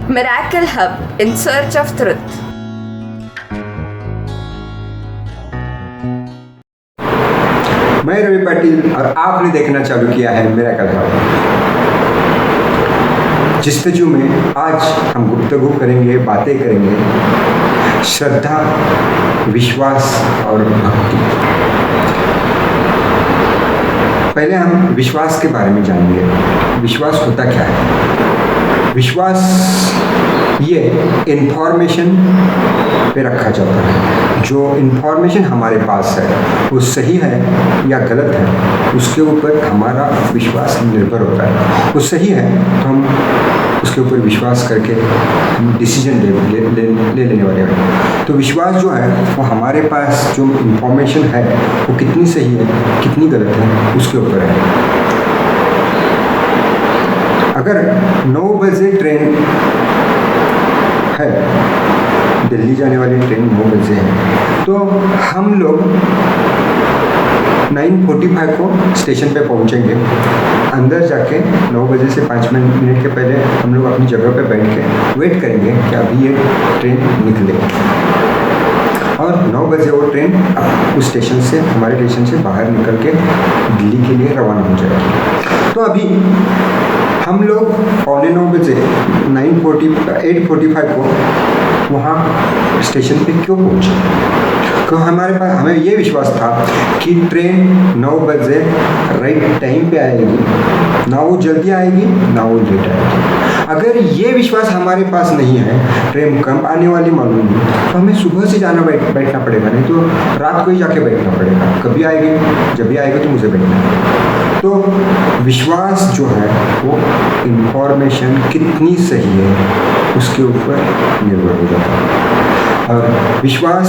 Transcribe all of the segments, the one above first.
Miracle Hub in search of truth. मैं रवि पाटिल और आपने देखना चालू किया है मिरेकल हब। जिस तजु में आज हम गुफ्तगू करेंगे, बातें करेंगे श्रद्धा, विश्वास और भक्ति। पहले हम विश्वास के बारे में जानेंगे। विश्वास होता क्या है? विश्वास ये इंफॉर्मेशन पे रखा जाता है। जो इंफॉर्मेशन हमारे पास है वो सही है या गलत है, उसके ऊपर हमारा विश्वास निर्भर होता है। वो सही है तो हम उसके ऊपर विश्वास करके हम डिसीजन ले लेने वाले हैं। तो विश्वास जो है वो हमारे पास जो इंफॉर्मेशन है वो कितनी सही है, कितनी गलत है, उसके ऊपर है। अगर 9 बजे ट्रेन है, दिल्ली जाने वाली ट्रेन 9 बजे है, तो हम लोग 9:45 को स्टेशन पे पहुंचेंगे। अंदर जाके 9 बजे से 5 मिनट के पहले हम लोग अपनी जगह पे बैठ के वेट करेंगे कि अभी ये ट्रेन निकले, और 9 बजे वो ट्रेन उस स्टेशन से, हमारे स्टेशन से बाहर निकल के दिल्ली के लिए रवाना हो जाएगी। तो अभी हम लोग 9:15 बजे 8:45 को वहाँ स्टेशन पे क्यों पहुँचे? क्योंकि हमें ये विश्वास था कि ट्रेन 9 बजे राइट टाइम पे आएगी, ना वो जल्दी आएगी ना वो लेट आएगी। अगर ये विश्वास हमारे पास नहीं है, ट्रेन कब आने वाली मालूम नहीं, तो हमें सुबह से जाना बैठना पड़ेगा, नहीं तो रात को ही जाके बैठना पड़ेगा। कभी आएगी, जब भी आएगी तो मुझे बैठना है। तो विश्वास जो है वो इंफॉर्मेशन कितनी सही है उसके ऊपर निर्भर हो जाता है। और विश्वास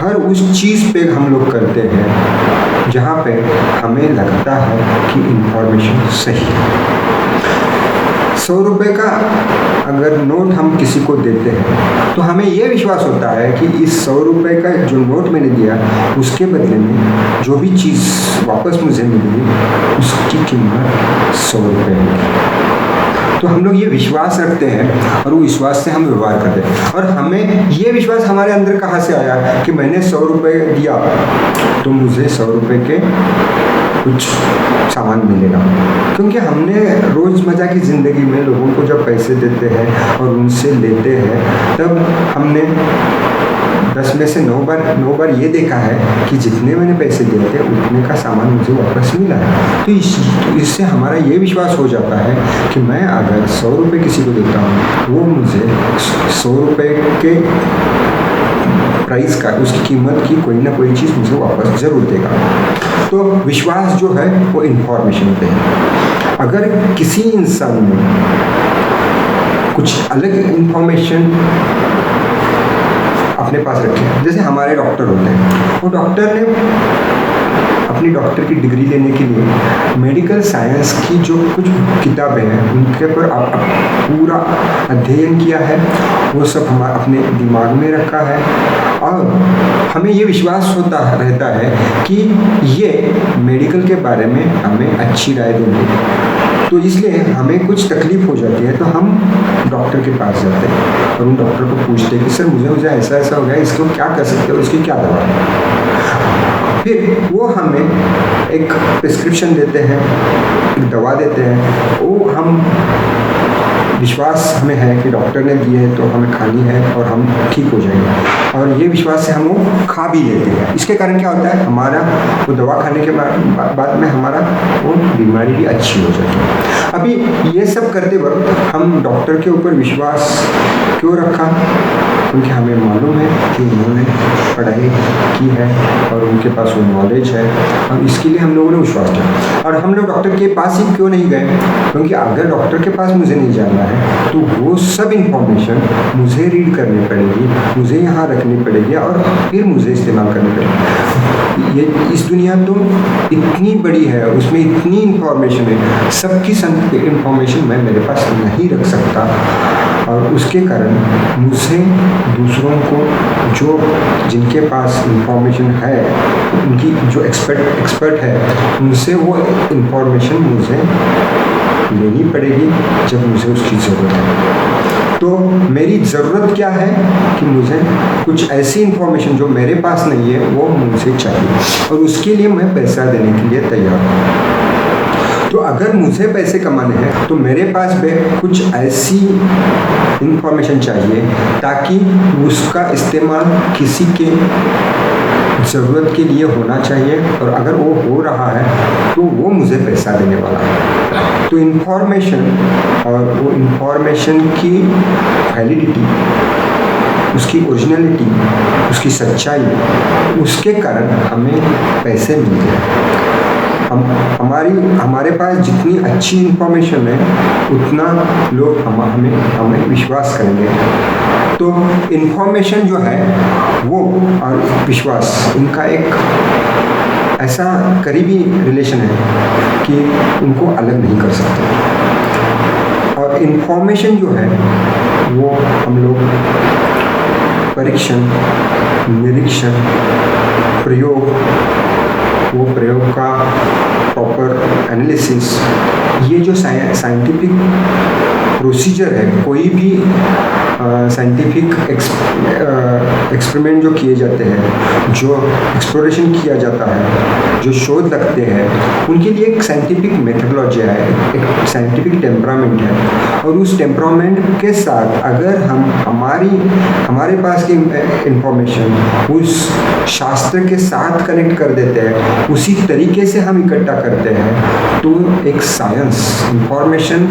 हर उस चीज़ पे हम लोग करते हैं जहाँ पे हमें लगता है कि इंफॉर्मेशन सही है। 100 रुपये का अगर नोट हम किसी को देते हैं तो हमें यह विश्वास होता है कि इस 100 रुपये का जो नोट मैंने दिया उसके बदले में जो भी चीज़ वापस मुझे मिली उसकी कीमत 100 रुपये होगी। तो हम लोग ये विश्वास रखते हैं और वो विश्वास से हम व्यवहार करते हैं। और हमें ये विश्वास हमारे अंदर कहाँ से आया कि मैंने 100 रुपये दिया तो मुझे 100 रुपये के कुछ सामान मिलेगा। क्योंकि हमने रोज़मर्रा की ज़िंदगी में लोगों को जब पैसे देते हैं और उनसे लेते हैं, तब हमने 10 में से 9 बार ये देखा है कि जितने मैंने पैसे दिए थे उतने का सामान मुझे वापस मिला है। तो इससे हमारा ये विश्वास हो जाता है कि मैं अगर 100 रुपये किसी को देता हूँ, वो मुझे 100 रुपये के प्राइस का, उसकी कीमत की कोई ना कोई चीज़ मुझे वापस ज़रूर देगा। तो विश्वास जो है वो इंफॉर्मेशन पे है। अगर किसी इंसान ने कुछ अलग इंफॉर्मेशन अपने पास रखे हैं, जैसे हमारे डॉक्टर होते हैं, वो डॉक्टर ने अपनी डॉक्टर की डिग्री लेने के लिए मेडिकल साइंस की जो कुछ किताबें हैं उनके पर पूरा अध्ययन किया है, वो सब हम अपने दिमाग में रखा है, और हमें ये विश्वास होता रहता है कि ये मेडिकल के बारे में हमें अच्छी राय देंगे। तो इसलिए हमें कुछ तकलीफ हो जाती है तो हम डॉक्टर के पास जाते हैं और उन डॉक्टर को पूछते हैं कि सर मुझे ऐसा हो गया, इसको क्या कर सकते हो, इसकी क्या दवा है। फिर वो हमें एक प्रिस्क्रिप्शन देते हैं, एक दवा देते हैं, वो हम विश्वास हमें है कि डॉक्टर ने दिए है तो हमें खानी है और हम ठीक हो जाएंगे, और ये विश्वास से हम वो खा भी लेते हैं। इसके कारण क्या होता है, हमारा वो दवा खाने के बाद में हमारा वो बीमारी भी अच्छी हो जाती है। अभी ये सब करते वक्त हम डॉक्टर के ऊपर विश्वास क्यों रखा? क्योंकि हमें मालूम है कि उन्होंने पढ़ाई की है और उनके पास वो नॉलेज है, और इसके लिए हम लोगों ने विश्वास किया। और हम लोग डॉक्टर के पास ही क्यों नहीं गए? क्योंकि अगर डॉक्टर के पास मुझे नहीं जाना है तो वो सब इंफॉर्मेशन मुझे रीड करनी पड़ेगी, मुझे यहाँ रखनी पड़ेगी और फिर मुझे इस्तेमाल करनी पड़ेगी। ये इस दुनिया तो इतनी बड़ी है, उसमें इतनी इंफॉर्मेशन है, सबकी इंफॉर्मेशन मैं मेरे पास नहीं रख सकता, और उसके कारण मुझे दूसरों को जिनके पास इंफॉर्मेशन है, उनकी जो एक्सपर्ट है, उनसे वो इंफॉर्मेशन मुझे लेनी पड़ेगी जब मुझे उसकी ज़रूरत है। तो मेरी ज़रूरत क्या है कि मुझे कुछ ऐसी इन्फॉर्मेशन जो मेरे पास नहीं है वो मुझे चाहिए, और उसके लिए मैं पैसा देने के लिए तैयार हूँ। तो अगर मुझे पैसे कमाने हैं तो मेरे पास भी कुछ ऐसी इन्फॉर्मेशन चाहिए ताकि उसका इस्तेमाल किसी के ज़रूरत के लिए होना चाहिए, और अगर वो हो रहा है तो वो मुझे पैसा देने वाला है। तो इन्फॉर्मेशन और वो इन्फॉर्मेशन की वैलिडिटी, उसकी ओरिजिनलिटी, उसकी सच्चाई, उसके कारण हमें पैसे मिलते हैं। हमारे पास जितनी अच्छी इन्फॉर्मेशन है उतना लोग हमें विश्वास करेंगे। तो इन्फॉर्मेशन जो है वो और विश्वास, इनका एक ऐसा करीबी रिलेशन है कि उनको अलग नहीं कर सकते। और इन्फॉर्मेशन जो है वो हम लोग परीक्षण, निरीक्षण, प्रयोग, वो प्रयोग का प्रॉपर एनालिसिस, ये जो साइंटिफिक प्रोसीजर है, कोई भी साइंटिफिक एक्सपेरिमेंट जो किए जाते हैं, जो एक्सप्लोरेशन किया जाता है, जो शोध लगते हैं, उनके लिए एक साइंटिफिक मेथडोलॉजी है, एक साइंटिफिक टेम्परामेंट है। और उस टेम्परामेंट के साथ अगर हम हमारे पास की इंफॉर्मेशन उस शास्त्र के साथ कनेक्ट कर देते हैं, उसी तरीके से हम इकट्ठा करते हैं, तो एक साइंस, इंफॉर्मेशन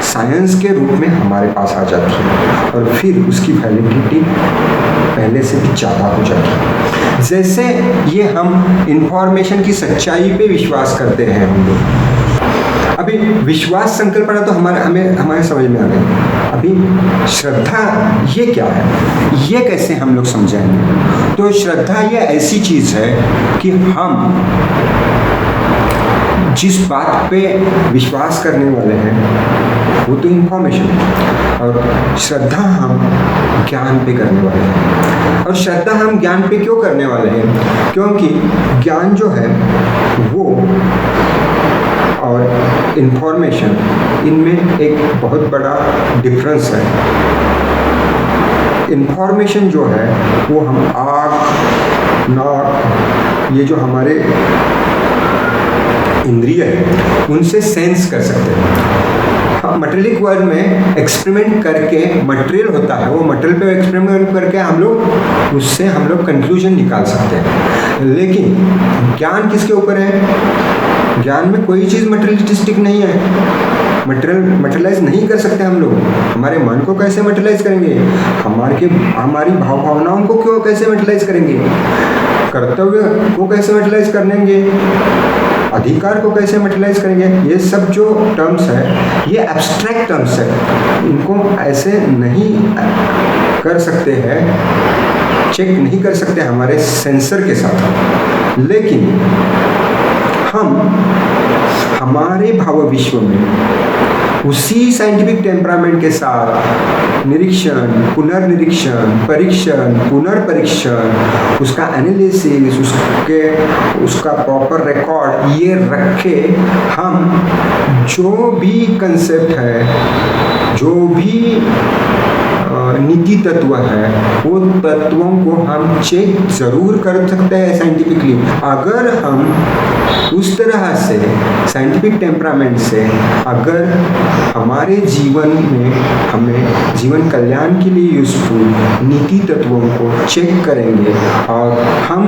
साइंस के रूप में हमारे पास आ जाती है, और फिर उसकी वैलिडिटी पहले से भी ज़्यादा हो जाती है। जैसे ये हम इंफॉर्मेशन की सच्चाई पे विश्वास करते हैं हम लोग। अभी विश्वास संकल्पना तो हमारे समझ में आ गई। अभी श्रद्धा ये क्या है, ये कैसे हम लोग समझेंगे? तो श्रद्धा ये ऐसी चीज़ है कि हम जिस बात पे विश्वास करने वाले हैं वो तो इन्फॉर्मेशन है, और श्रद्धा हम ज्ञान पे करने वाले हैं। और श्रद्धा हम ज्ञान पे क्यों करने वाले हैं? क्योंकि ज्ञान जो है वो और इन्फॉर्मेशन, इनमें एक बहुत बड़ा डिफरेंस है। इन्फॉर्मेशन जो है वो हम आँख, नाक, ये जो हमारे इंद्रिय है उनसे सेंस कर सकते हैं। हाँ, मटेरियलिक वर्ल्ड में एक्सपेरिमेंट करके मटेरियल होता है, वो मटेरियल पे एक्सपेरिमेंट करके हम लोग कंक्लूजन निकाल सकते हैं। लेकिन ज्ञान किसके ऊपर है? ज्ञान में कोई चीज़ मटेरियलिस्टिक नहीं है, मटेरियलाइज नहीं कर सकते हम लोग। हमारे मन को कैसे मटेरियलाइज करेंगे? हमारी भावनाओं को कैसे मटेरियलाइज करेंगे? कर्तव्य को कैसे मटेरियलाइज करेंगे? अधिकार को कैसे मटेरियलाइज करेंगे? ये सब जो टर्म्स है ये एब्स्ट्रैक्ट टर्म्स है, इनको ऐसे नहीं कर सकते हैं, चेक नहीं कर सकते हमारे सेंसर के साथ। लेकिन हम हमारे भाव विश्व में उसी साइंटिफिक टेम्परामेंट के साथ निरीक्षण, पुनर्निरीक्षण, परीक्षण, पुनर्परीक्षण, उसका एनालिसिस, उसका प्रॉपर रिकॉर्ड ये रखे, हम जो भी कंसेप्ट है, जो भी नीति तत्व है, वो तत्वों को हम चेक जरूर कर सकते हैं साइंटिफिकली। अगर हम उस तरह से साइंटिफिक टेम्परामेंट से अगर हमारे जीवन में हमें जीवन कल्याण के लिए यूजफुल नीति तत्वों को चेक करेंगे और हम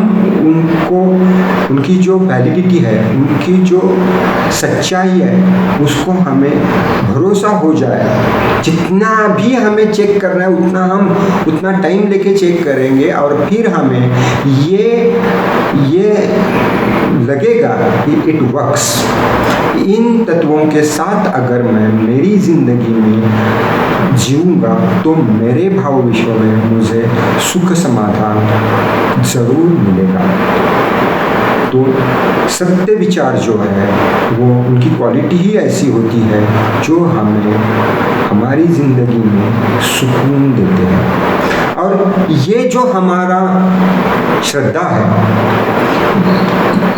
उनकी जो वैलिडिटी है, उनकी जो सच्चाई है, उसको हमें भरोसा हो जाए, जितना भी हमें चेक करना है उतना टाइम लेके चेक करेंगे, और फिर हमें ये लगेगा कि इट वर्क्स। इन तत्वों के साथ अगर मैं मेरी जिंदगी में जीऊंगा तो मेरे भाव विश्व में मुझे सुख समाधान जरूर मिलेगा। तो सत्य विचार जो है वो उनकी क्वालिटी ही ऐसी होती है जो हमें हमारी ज़िंदगी में सुकून देते हैं। और ये जो हमारा श्रद्धा है,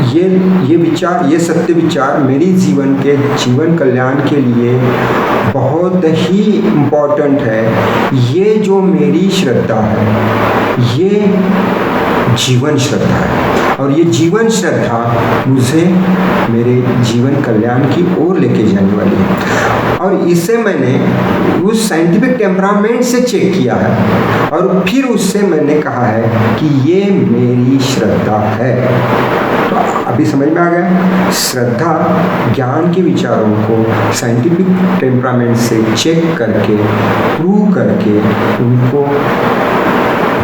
ये विचार, ये सत्य विचार मेरी जीवन कल्याण के लिए बहुत ही इम्पोर्टेंट है। ये जो मेरी श्रद्धा है, ये जीवन श्रद्धा है, और ये जीवन श्रद्धा मुझे मेरे जीवन कल्याण की ओर लेके जाने वाली है। और इसे मैंने उस साइंटिफिक टेम्परामेंट से चेक किया है, और फिर उससे मैंने कहा है कि ये मेरी श्रद्धा है। तो अभी समझ में आ गया, श्रद्धा ज्ञान के विचारों को साइंटिफिक टेम्परामेंट से चेक करके, प्रूव करके उनको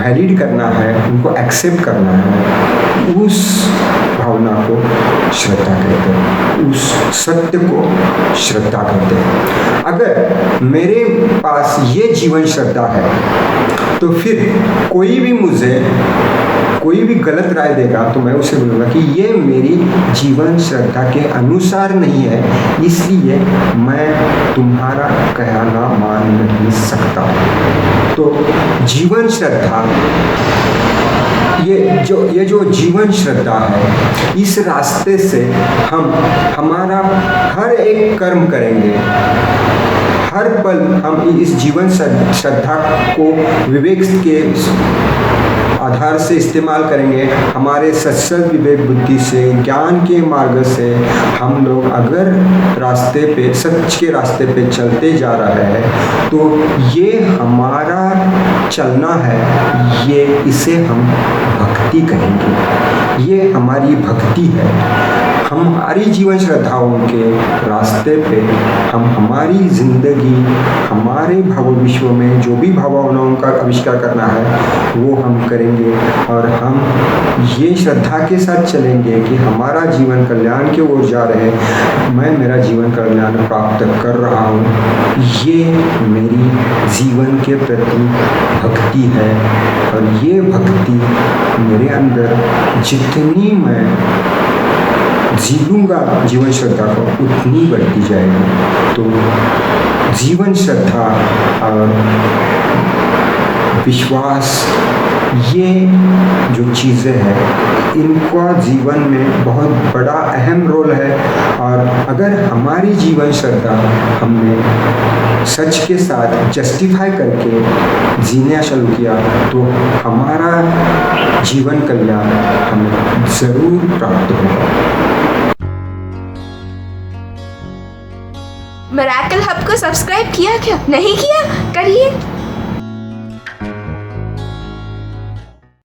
वैलिड करना है, उनको एक्सेप्ट करना है, उस भावना को श्रद्धा कहते हैं, उस सत्य को श्रद्धा कहते हैं। अगर मेरे पास ये जीवन श्रद्धा है तो फिर कोई भी मुझे कोई भी गलत राय देगा तो मैं उसे बोलूँगा कि ये मेरी जीवन श्रद्धा के अनुसार नहीं है, इसलिए मैं तुम्हारा कहना मान नहीं सकता। तो जीवन श्रद्धा, ये जो जीवन श्रद्धा है, इस रास्ते से हम हमारा हर एक कर्म करेंगे, हर पल हम इस जीवन श्रद्धा को विवेक के आधार से इस्तेमाल करेंगे। हमारे सच्चल विवेक बुद्धि से, ज्ञान के मार्ग से हम लोग अगर रास्ते पे, सच के रास्ते पे चलते जा रहे हैं तो ये हमारा चलना है, ये इसे हम भक्ति कहेंगे। ये हमारी भक्ति है। हमारी जीवन श्रद्धाओं के रास्ते पे हम हमारी जिंदगी, हमारे भाव विश्व में जो भी भावनाओं का आविष्कार करना है वो हम करेंगे, और हम ये श्रद्धा के साथ चलेंगे कि हमारा जीवन कल्याण की ओर जा रहे हैं, मैं मेरा जीवन कल्याण प्राप्त कर रहा हूँ। ये मेरी जीवन के प्रति भक्ति है, और ये भक्ति मेरे अंदर जितनी मैं जी लूँगा जीवन श्रद्धा को, उतनी बढ़ती जाएगी। तो जीवन श्रद्धा और विश्वास, ये जो चीज़ें हैं, इनका जीवन में बहुत बड़ा अहम रोल है। और अगर हमारी जीवन श्रद्धा हमने सच के साथ जस्टिफाई करके जीना शुरू किया तो हमारा जीवन कल्याण हमें ज़रूर प्राप्त होगा। मिरेकल हब को सब्सक्राइब किया क्या? नहीं किया? करिए।